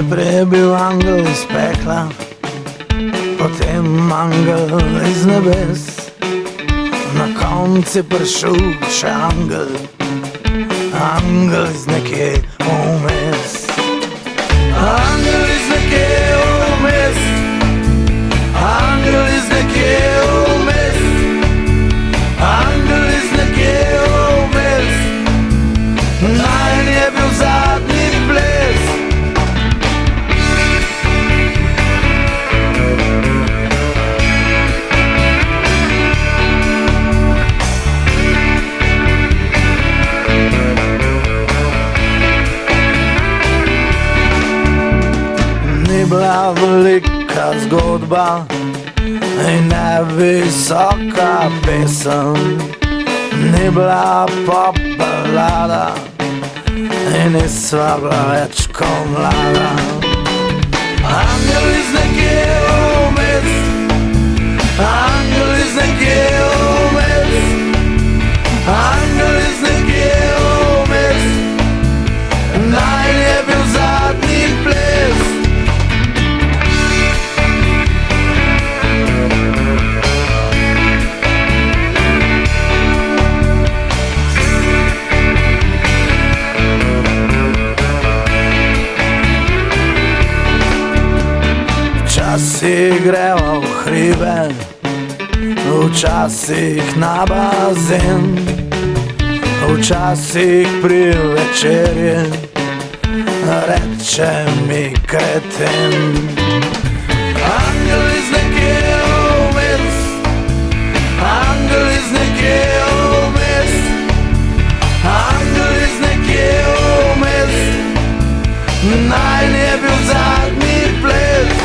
Najprej je bil angel iz pekla, potem angel iz nebes, na koncu je prišel še angel, angel iz nekje vmes. Angel iz nekje vmes, angel iz nekje vmes, angel iz nekje vmes, najn je bil zadnji ples. Ni bila velika zgodba in ne visoka pesem, ni bila pop balada in nisva bila več ko mlada. Angel iz nekje vmes, angel iz nekje vmes, angel iz nekje vmes, najn je bil zadnji ples. Včasih greva v hribe, včasih na bazen, včasih pri večerji reče mi kreten. Angel iz nekje vmes, angel iz nekje vmes, angel iz nekje vmes, najn je bil zadnji ples.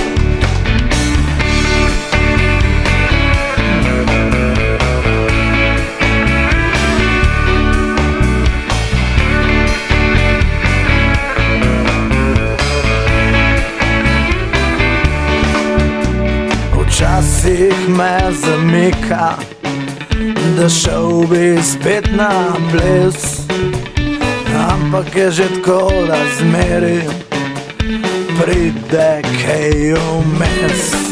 Včasih me zamika, da šel bi spet na ples, ampak je že tako, da zmeri pride kaj vmes.